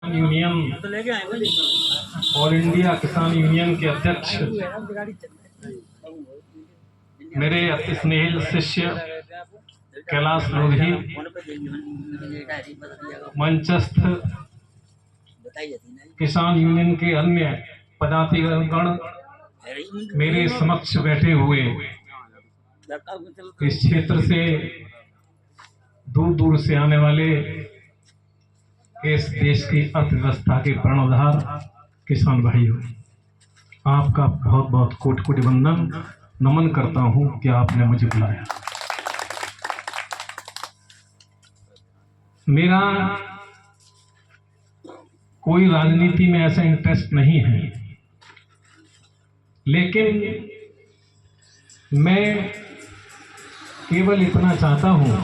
Union all India किसान union के अध्यक्ष मेरे अति स्नेहिल शिष्य कैलाश लोधी, मंचस्थ किसान यूनियन के अन्य पदाधिकारीगण, मेरे समक्ष बैठे हुए इस क्षेत्र से दूर दूर से आने वाले इस देश की अर्थव्यवस्था के प्राणोद्धार किसान भाइयों, आपका बहुत बहुत कोटि कोटि वंदन नमन करता हूं कि आपने मुझे बुलाया। मेरा कोई राजनीति में ऐसा इंटरेस्ट नहीं है, लेकिन मैं केवल इतना चाहता हूं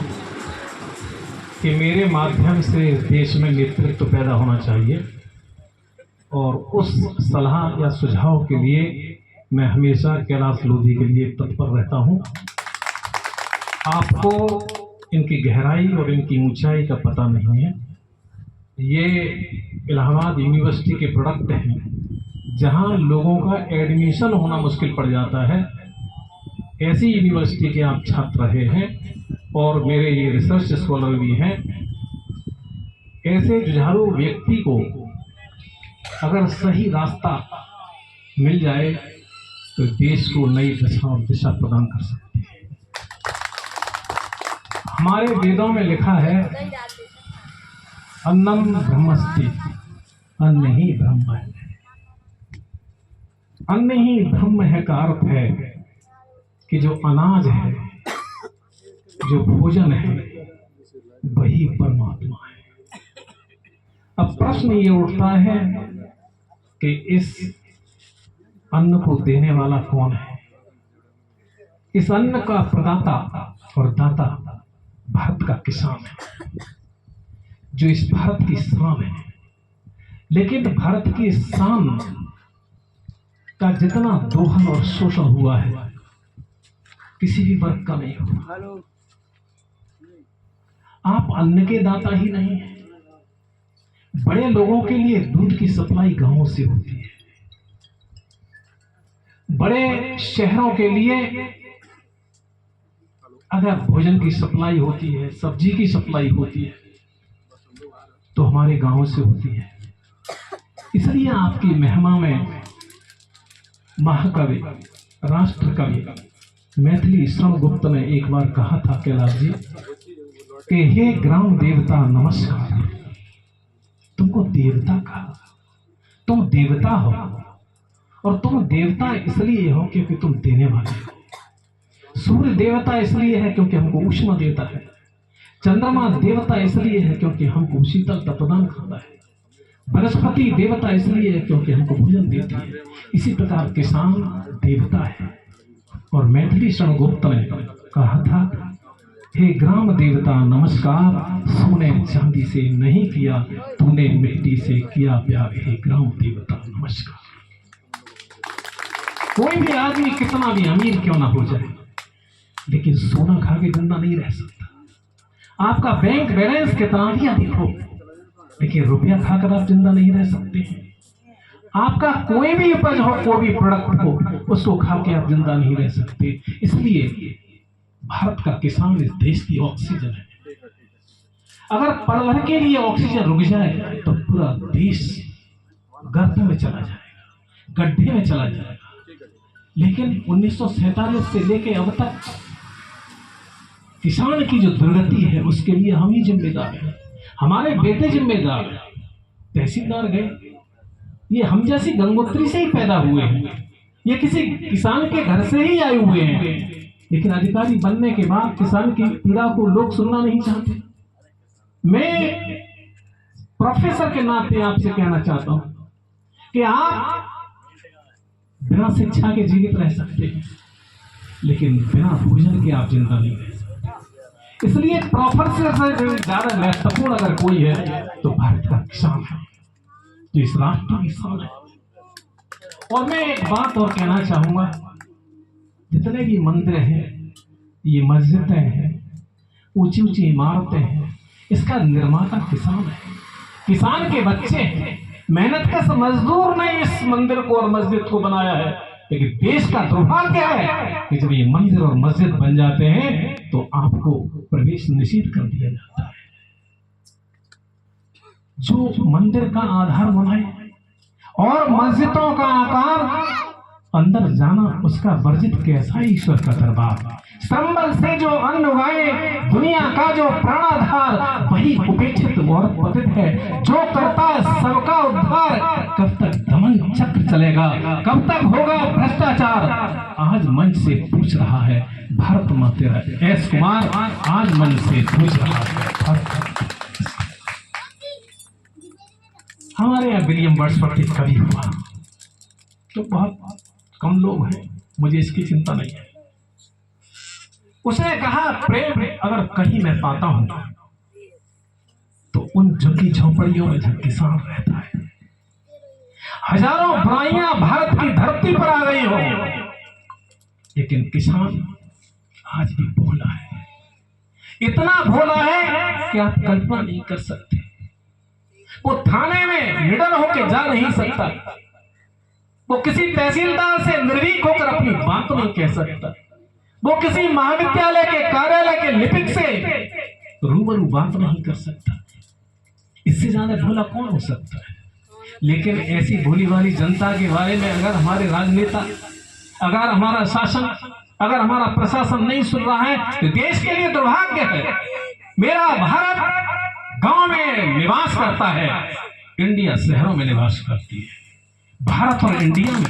कि मेरे माध्यम से देश में नेतृत्व पैदा होना चाहिए, और उस सलाह या सुझाव के लिए मैं हमेशा कैलाश लोधी के लिए तत्पर रहता हूं। आपको इनकी गहराई और इनकी ऊंचाई का पता नहीं है। ये इलाहाबाद यूनिवर्सिटी के प्रोडक्ट हैं, जहां लोगों का एडमिशन होना मुश्किल पड़ जाता है। ऐसी यूनिवर्सिटी के आप छात्र रहे हैं और मेरे ये रिसर्च स्कॉलर भी हैं। ऐसे जुझारू व्यक्ति को अगर सही रास्ता मिल जाए तो देश को नई दशा और दिशा प्रदान कर सकते हैं। हमारे वेदों में लिखा है, अन्नम ब्रह्मस्ति, अन्न ही ब्रह्म है। अन्न ही ब्रह्म है का अर्थ है कि जो अनाज है, जो भोजन है, वही परमात्मा है। अब प्रश्न ये उठता है कि इस अन्न को देने वाला कौन है? इस अन्न का प्रदाता और दाता भारत का किसान है, जो इस भारत की शान है। लेकिन भारत की शान का जितना दोहन और शोषण हुआ है, किसी भी वर्ग का नहीं हुआ। आप अन्न के दाता ही नहीं हैं। बड़े लोगों के लिए दूध की सप्लाई गांवों से होती है। बड़े शहरों के लिए अगर भोजन की सप्लाई होती है, सब्जी की सप्लाई होती है, तो हमारे गांवों से होती है। इसलिए आपकी महिमा में महाकवि, राष्ट्र कवि मैथिली श्रवणगुप्त ने एक बार कहा था, कैलाश जी, कि हे ग्राम देवता नमस्कार। तुमको देवता कहा, तुम देवता हो, और तुम देवता इसलिए हो क्योंकि तुम देने वाले हो। सूर्य देवता इसलिए है क्योंकि हमको उष्मा देता है। चंद्रमा देवता इसलिए है क्योंकि हमको शीतलता प्रदान करता है। बृहस्पति देवता इसलिए है क्योंकि हमको भोजन देता है। इसी प्रकार किसान देवता है। और मैथिली श्रवणगुप्त ने कहा था, हे ग्राम देवता नमस्कार, सोने चांदी से नहीं किया, तूने मिट्टी से किया प्यार। हे ग्राम देवता नमस्कार। कोई भी आदमी कितना भी अमीर क्यों ना हो जाए, लेकिन सोना खा के जिंदा नहीं रह सकता। आपका बैंक बैलेंस कितना भी अधिक हो, लेकिन रुपया खाकर आप जिंदा नहीं रह सकते हैं। आपका कोई भी उपज हो, कोई भी प्रोडक्ट हो, उसको खा के आप जिंदा नहीं रह सकते। इसलिए भारत का किसान इस देश की ऑक्सीजन है। अगर पल भर के लिए ऑक्सीजन रुक जाए तो पूरा देश गर्त में चला जाएगा, गड्ढे में चला जाएगा। लेकिन 1947 से लेके अब तक किसान की जो दुर्गति है, उसके लिए हम ही जिम्मेदार हैं। हमारे बेटे जिम्मेदार हैं। तहसीलदार गए, ये हम जैसी गंगोत्री से ही पैदा हुए हैं, ये किसी किसान के घर से ही आए हुए हैं। लेकिन अधिकारी बनने के बाद किसान की पीड़ा को लोग सुनना नहीं चाहते। मैं प्रोफेसर के नाते आपसे कहना चाहता हूं कि आप बिना शिक्षा के जीवित रह सकते हैं, लेकिन बिना भोजन के आप जिंदा नहीं रह सकते। इसलिए प्रोफेसर से ज्यादा महत्वपूर्ण अगर कोई है तो भारत का किसान है, जो इस राष्ट्र की शान है। और मैं एक बात और कहना चाहूंगा, जितने भी मंदिर हैं, ये मस्जिदें हैं, ऊंची ऊंची इमारतें हैं, इसका निर्माता किसान है। किसान के बच्चे हैं, मेहनत कश मजदूर ने इस मंदिर को और मस्जिद को बनाया है। लेकिन देश का दुर्भाग्य है कि जब ये मंदिर और मस्जिद बन जाते हैं तो आपको प्रवेश निषेध कर दिया जाता है। जो मंदिर का आधार बनाए और मस्जिदों का आकार अंदर जाना, उसका वर्जित कैसा ईश्वर का दरबार। संबल से जो अन्न उगाए, दुनिया का जो प्राणाधार, वही उपेक्षित और पतित है। जो करता है सबका उद्धार, कब तक दमन चक्र चलेगा, कब तक होगा भ्रष्टाचार। आज मंच से पूछ रहा है भारत माँ तेरा एस कुमार, आज मंच से पूछ रहा है। हमारे यहाँ विलियम वर्ड्सवर्थ कवि हुआ तो बहुत कम लोग हैं, मुझे इसकी चिंता नहीं है। उसने कहा प्रेम अगर कहीं मैं पाता हूं तो उन झुग्गी झोपड़ियों में जब किसान रहता है। हजारों बुराइयां भारत की धरती पर आ गई हो, लेकिन किसान आज भी भोला है, इतना भोला है कि आप कल्पना नहीं कर सकते। वो थाने में निडर होकर जा नहीं सकता, वो किसी तहसीलदार से निर्भीक होकर अपनी बात नहीं कह सकता, वो किसी महाविद्यालय के कार्यालय के लिपिक से रूबरू बात नहीं कर सकता। इससे ज्यादा भोला कौन हो सकता है। लेकिन ऐसी भोली वाली जनता के बारे में अगर हमारे राजनेता, अगर हमारा शासन, अगर हमारा प्रशासन नहीं सुन रहा है तो देश के लिए दुर्भाग्य है। मेरा भारत गांव में निवास करता है, इंडिया शहरों में निवास करती है। भारत और इंडिया में